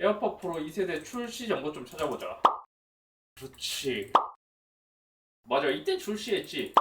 에어팟 프로 2세대 출시 정보 좀 찾아보자. 그렇지. 맞아, 이때 출시했지.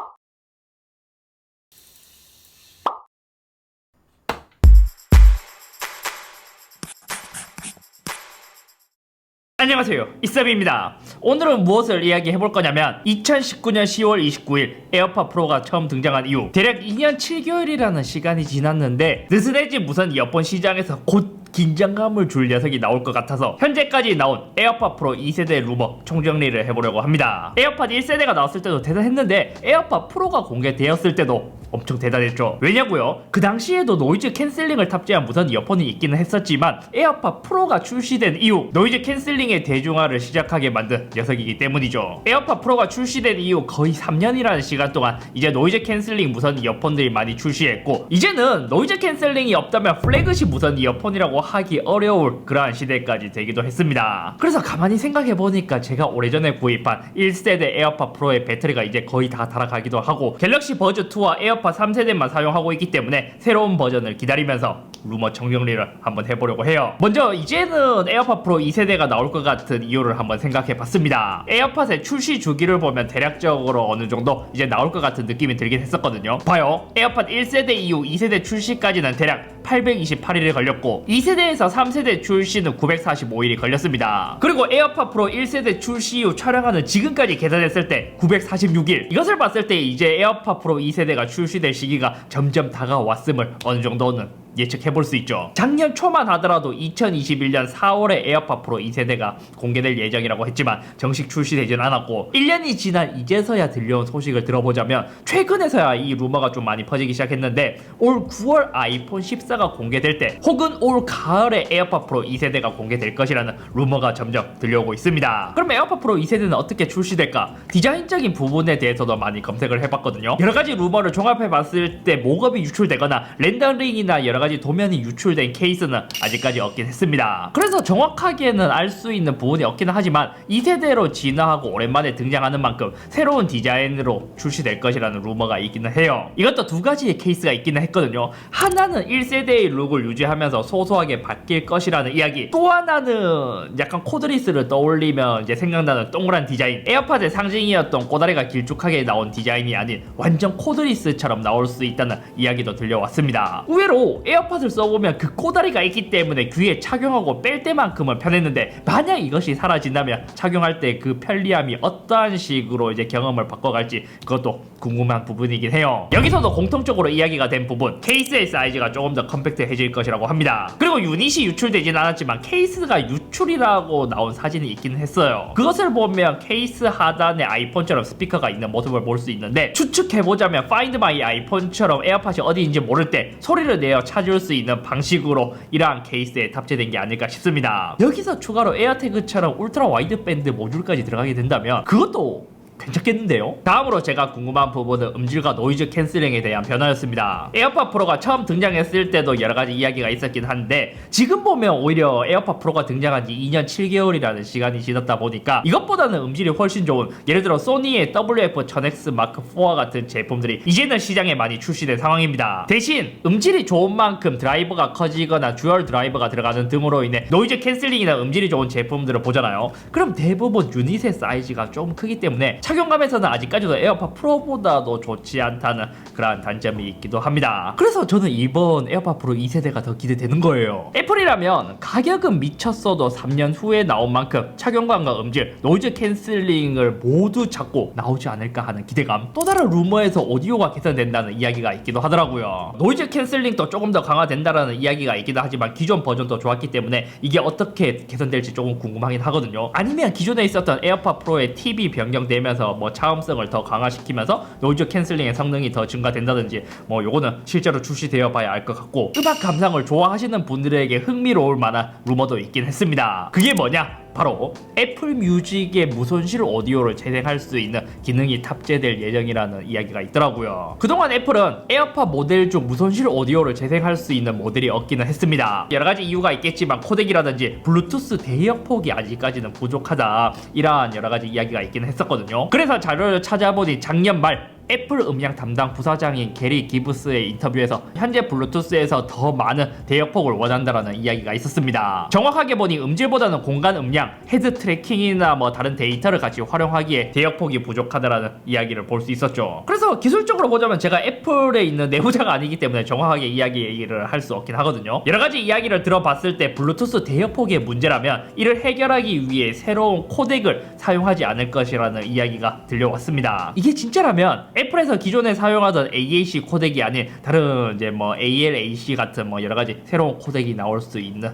안녕하세요, 이쌤입니다. 오늘은 무엇을 이야기해볼 거냐면 2019년 10월 29일 에어팟 프로가 처음 등장한 이후 대략 2년 7개월이라는 시간이 지났는데 느슨해진 무선 이어폰 시장에서 곧 긴장감을 줄 녀석이 나올 것 같아서 현재까지 나온 에어팟 프로 2세대 루머 총정리를 해보려고 합니다. 에어팟 1세대가 나왔을 때도 대단했는데 에어팟 프로가 공개되었을 때도 엄청 대단했죠. 왜냐고요? 그 당시에도 노이즈 캔슬링을 탑재한 무선 이어폰이 있기는 했었지만 에어팟 프로가 출시된 이후 노이즈 캔슬링의 대중화를 시작하게 만든 녀석이기 때문이죠. 에어팟 프로가 출시된 이후 거의 3년이라는 시간 동안 이제 노이즈 캔슬링 무선 이어폰들이 많이 출시했고 이제는 노이즈 캔슬링이 없다면 플래그십 무선 이어폰이라고 하기 어려울 그러한 시대까지 되기도 했습니다. 그래서 가만히 생각해보니까 제가 오래전에 구입한 1세대 에어팟 프로의 배터리가 이제 거의 다 달아가기도 하고 갤럭시 버즈 2와 에어팟 3세대만 사용하고 있기 때문에 새로운 버전을 기다리면서 루머 정정리를 한번 해보려고 해요. 먼저 이제는 에어팟 프로 2세대가 나올 것 같은 이유를 한번 생각해봤습니다. 에어팟의 출시 주기를 보면 대략적으로 어느 정도 이제 나올 것 같은 느낌이 들긴 했었거든요. 봐요, 에어팟 1세대 이후 2세대 출시까지는 대략 828일이 걸렸고 2세대에서 3세대 출시는 945일이 걸렸습니다. 그리고 에어팟 프로 1세대 출시 이후 촬영하는 지금까지 계산했을 때 946일. 이것을 봤을 때 이제 에어팟 프로 2세대가 출시될 시기가 점점 다가왔음을 어느 정도는 예측해볼 수 있죠. 작년 초만 하더라도 2021년 4월에 에어팟 프로 2세대가 공개될 예정이라고 했지만 정식 출시되진 않았고 1년이 지난 이제서야 들려온 소식을 들어보자면 최근에서야 이 루머가 좀 많이 퍼지기 시작했는데 올 9월 아이폰 14가 공개될 때 혹은 올 가을에 에어팟 프로 2세대가 공개될 것이라는 루머가 점점 들려오고 있습니다. 그럼 에어팟 프로 2세대는 어떻게 출시될까? 디자인적인 부분에 대해서도 많이 검색을 해봤거든요. 여러가지 루머를 종합해봤을 때 목업이 유출되거나 렌더링이나 여러가지 도면이 유출된 케이스는 아직까지 없긴 했습니다. 그래서 정확하게는 알 수 있는 부분이 없긴 하지만 2세대로 진화하고 오랜만에 등장하는 만큼 새로운 디자인으로 출시될 것이라는 루머가 있기는 해요. 이것도 두 가지의 케이스가 있기는 했거든요. 하나는 1세대의 룩을 유지하면서 소소하게 바뀔 것이라는 이야기, 또 하나는 약간 코드리스를 떠올리면 이제 생각나는 동그란 디자인, 에어팟의 상징이었던 꼬다리가 길쭉하게 나온 디자인이 아닌 완전 코드리스처럼 나올 수 있다는 이야기도 들려왔습니다. 의외로 에어팟을 써보면 그 꼬다리가 있기 때문에 귀에 착용하고 뺄 때만큼은 편했는데 만약 이것이 사라진다면 착용할 때 그 편리함이 어떠한 식으로 이제 경험을 바꿔갈지 그것도 궁금한 부분이긴 해요. 여기서도 공통적으로 이야기가 된 부분, 케이스의 사이즈가 조금 더 컴팩트해질 것이라고 합니다. 그리고 유닛이 유출되진 않았지만 케이스가 유출이라고 나온 사진이 있기는 했어요. 그것을 보면 케이스 하단에 아이폰처럼 스피커가 있는 모습을 볼 수 있는데 추측해보자면 Find My 아이폰처럼 에어팟이 어디인지 모를 때 소리를 내어 찾을 수 있는 방식으로 이러한 케이스에 탑재된 게 아닐까 싶습니다. 여기서 추가로 에어태그처럼 울트라 와이드밴드 모듈까지 들어가게 된다면 그것도 괜찮겠는데요? 다음으로 제가 궁금한 부분은 음질과 노이즈 캔슬링에 대한 변화였습니다. 에어팟 프로가 처음 등장했을 때도 여러가지 이야기가 있었긴 한데 지금 보면 오히려 에어팟 프로가 등장한 지 2년 7개월이라는 시간이 지났다 보니까 이것보다는 음질이 훨씬 좋은, 예를 들어 소니의 WF-1000X Mark4와 같은 제품들이 이제는 시장에 많이 출시된 상황입니다. 대신 음질이 좋은 만큼 드라이버가 커지거나 듀얼 드라이버가 들어가는 등으로 인해 노이즈 캔슬링이나 음질이 좋은 제품들을 보잖아요. 그럼 대부분 유닛의 사이즈가 좀 크기 때문에 착용감에서는 아직까지도 에어팟 프로보다도 좋지 않다는 그러한 단점이 있기도 합니다. 그래서 저는 이번 에어팟 프로 2세대가 더 기대되는 거예요. 애플이라면 가격은 미쳤어도 3년 후에 나온 만큼 착용감과 음질, 노이즈 캔슬링을 모두 잡고 나오지 않을까 하는 기대감. 또 다른 루머에서 오디오가 개선된다는 이야기가 있기도 하더라고요. 노이즈 캔슬링도 조금 더 강화된다는 이야기가 있기도 하지만 기존 버전도 좋았기 때문에 이게 어떻게 개선될지 조금 궁금하긴 하거든요. 아니면 기존에 있었던 에어팟 프로의 TV 변경되면서 뭐 차음성을 더 강화시키면서 노이즈 캔슬링의 성능이 더 증가된다든지 뭐 요거는 실제로 출시되어 봐야 알 것 같고, 음악 감상을 좋아하시는 분들에게 흥미로울 만한 루머도 있긴 했습니다. 그게 뭐냐? 바로 애플 뮤직의 무손실 오디오를 재생할 수 있는 기능이 탑재될 예정이라는 이야기가 있더라고요. 그동안 애플은 에어팟 모델 중 무손실 오디오를 재생할 수 있는 모델이 없기는 했습니다. 여러가지 이유가 있겠지만 코덱이라든지 블루투스 대역폭이 아직까지는 부족하다, 이러한 여러가지 이야기가 있기는 했었거든요. 그래서 자료를 찾아보니 작년 말 애플 음량 담당 부사장인 게리 기브스의 인터뷰에서 현재 블루투스에서 더 많은 대역폭을 원한다라는 이야기가 있었습니다. 정확하게 보니 음질보다는 공간 음량, 헤드 트래킹이나 뭐 다른 데이터를 같이 활용하기에 대역폭이 부족하다라는 이야기를 볼 수 있었죠. 그래서 기술적으로 보자면 제가 애플에 있는 내부자가 아니기 때문에 정확하게 이야기를 할 수 없긴 하거든요. 여러 가지 이야기를 들어봤을 때 블루투스 대역폭의 문제라면 이를 해결하기 위해 새로운 코덱을 사용하지 않을 것이라는 이야기가 들려왔습니다. 이게 진짜라면 애플에서 기존에 사용하던 AAC 코덱이 아닌 다른 이제 뭐 ALAC 같은 뭐 여러 가지 새로운 코덱이 나올 수 있는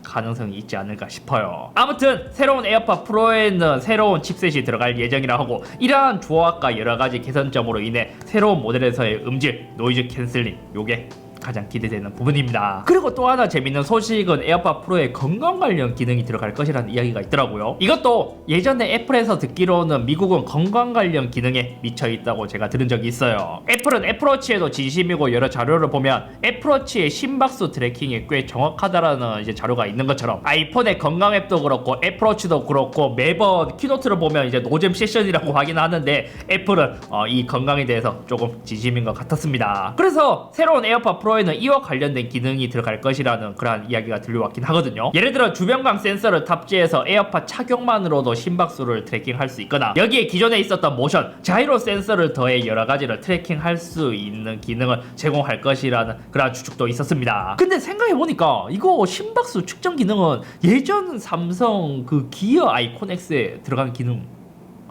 가능성이 있지 않을까 싶어요. 아무튼 새로운 에어팟 프로에는 새로운 칩셋이 들어갈 예정이라 하고 이러한 조합과 여러 가지 개선점으로 인해 새로운 모델에서의 음질, 노이즈 캔슬링 요게 가장 기대되는 부분입니다. 그리고 또 하나 재밌는 소식은 에어팟 프로에 건강 관련 기능이 들어갈 것이라는 이야기가 있더라고요. 이것도 예전에 애플에서 듣기로는 미국은 건강 관련 기능에 미쳐 있다고 제가 들은 적이 있어요. 애플은 애플워치에도 진심이고 여러 자료를 보면 애플워치의 심박수 트래킹이 꽤 정확하다라는 이제 자료가 있는 것처럼 아이폰의 건강 앱도 그렇고 애플워치도 그렇고 매번 키노트를 보면 이제 노잼 세션이라고 하긴 하는데 애플은 이 건강에 대해서 조금 진심인 것 같았습니다. 그래서 새로운 에어팟 프로에는 이와 관련된 기능이 들어갈 것이라는 그러한 이야기가 들려왔긴 하거든요. 예를 들어 주변광 센서를 탑재해서 에어팟 착용만으로도 심박수를 트래킹할 수 있거나 여기에 기존에 있었던 모션, 자이로 센서를 더해 여러 가지를 트래킹할 수 있는 기능을 제공할 것이라는 그러한 추측도 있었습니다. 근데 생각해보니까 이거 심박수 측정 기능은 예전 삼성 그 기어 아이콘 X에 들어간 기능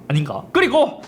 아닌가? 그리고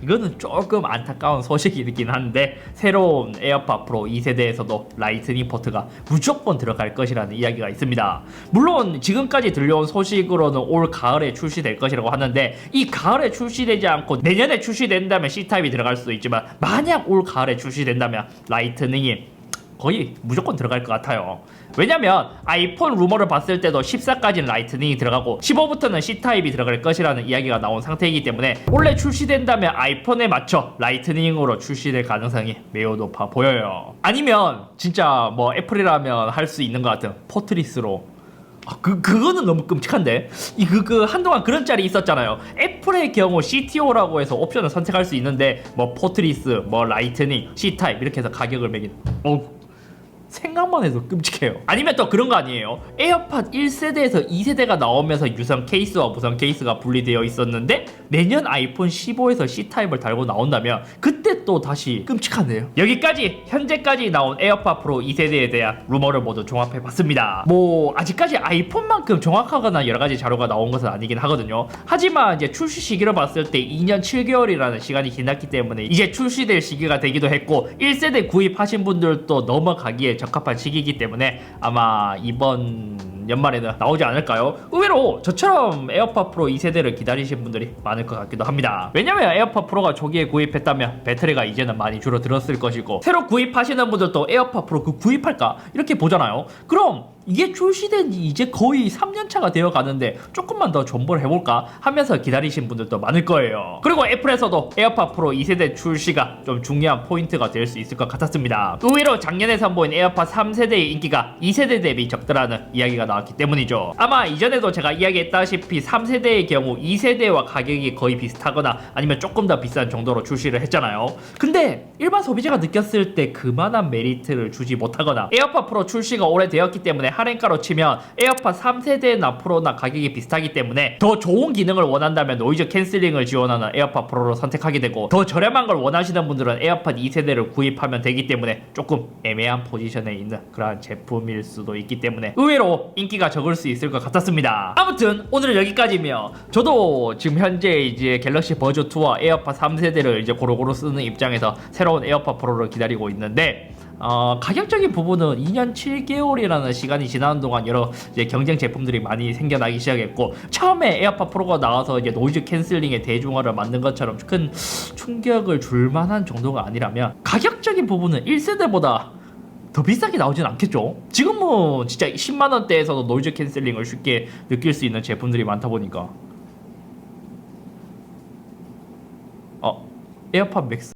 이거는 조금 안타까운 소식이긴 한데 새로운 에어팟 프로 2세대에서도 라이트닝 포트가 무조건 들어갈 것이라는 이야기가 있습니다. 물론 지금까지 들려온 소식으로는 올 가을에 출시될 것이라고 하는데 이 가을에 출시되지 않고 내년에 출시된다면 C타입이 들어갈 수도 있지만 만약 올 가을에 출시된다면 라이트닝이 거의 무조건 들어갈 것 같아요. 왜냐면 아이폰 루머를 봤을 때도 14까지는 라이트닝이 들어가고 15부터는 C타입이 들어갈 것이라는 이야기가 나온 상태이기 때문에 원래 출시된다면 아이폰에 맞춰 라이트닝으로 출시될 가능성이 매우 높아 보여요. 아니면 진짜 뭐 애플이라면 할 수 있는 것 같은 포트리스로 그거는 너무 끔찍한데 한동안 그런 짤이 있었잖아요. 애플의 경우 CTO라고 해서 옵션을 선택할 수 있는데 뭐 포트리스, 뭐 라이트닝, C타입 이렇게 해서 가격을 매긴 생각만 해도 끔찍해요. 아니면 또 그런 거 아니에요? 에어팟 1세대에서 2세대가 나오면서 유선 케이스와 무선 케이스가 분리되어 있었는데 내년 아이폰 15에서 C타입을 달고 나온다면 그때 또 다시 끔찍하네요. 여기까지 현재까지 나온 에어팟 프로 2세대에 대한 루머를 모두 종합해봤습니다. 뭐 아직까지 아이폰만큼 정확하거나 여러가지 자료가 나온 것은 아니긴 하거든요. 하지만 이제 출시 시기를 봤을 때 2년 7개월이라는 시간이 지났기 때문에 이제 출시될 시기가 되기도 했고 1세대 구입하신 분들도 넘어가기에 적합한 시기이기 때문에 아마 이번 연말에는 나오지 않을까요? 의외로 저처럼 에어팟 프로 2세대를 기다리신 분들이 많을 것 같기도 합니다. 왜냐면 에어팟 프로가 초기에 구입했다면 배터리가 이제는 많이 줄어들었을 것이고 새로 구입하시는 분들도 에어팟 프로 구입할까? 이렇게 보잖아요. 그럼 이게 출시된 지 이제 거의 3년차가 되어 가는데 조금만 더 존버를 해볼까 하면서 기다리신 분들도 많을 거예요. 그리고 애플에서도 에어팟 프로 2세대 출시가 좀 중요한 포인트가 될 수 있을 것 같았습니다. 의외로 작년에 선보인 에어팟 3세대의 인기가 2세대 대비 적더라는 이야기가 나왔기 때문이죠. 아마 이전에도 제가 이야기했다시피 3세대의 경우 2세대와 가격이 거의 비슷하거나 아니면 조금 더 비싼 정도로 출시를 했잖아요. 근데 일반 소비자가 느꼈을 때 그만한 메리트를 주지 못하거나 에어팟 프로 출시가 오래되었기 때문에 할인가로 치면 에어팟 3세대나 프로나 가격이 비슷하기 때문에 더 좋은 기능을 원한다면 노이즈 캔슬링을 지원하는 에어팟 프로를 선택하게 되고 더 저렴한 걸 원하시는 분들은 에어팟 2세대를 구입하면 되기 때문에 조금 애매한 포지션에 있는 그러한 제품일 수도 있기 때문에 의외로 인기가 적을 수 있을 것 같았습니다. 아무튼 오늘은 여기까지며 저도 지금 현재 이제 갤럭시 버즈 2와 에어팟 3세대를 이제 고루고루 쓰는 입장에서 새로운 에어팟 프로를 기다리고 있는데 가격적인 부분은 2년 7개월이라는 시간이 지나는 동안 여러 이제 경쟁 제품들이 많이 생겨나기 시작했고 처음에 에어팟 프로가 나와서 이제 노이즈 캔슬링의 대중화를 만든 것처럼 큰 충격을 줄 만한 정도가 아니라면 가격적인 부분은 1세대보다 더 비싸게 나오진 않겠죠. 지금은 진짜 10만원대에서도 노이즈 캔슬링을 쉽게 느낄 수 있는 제품들이 많다 보니까 에어팟 맥스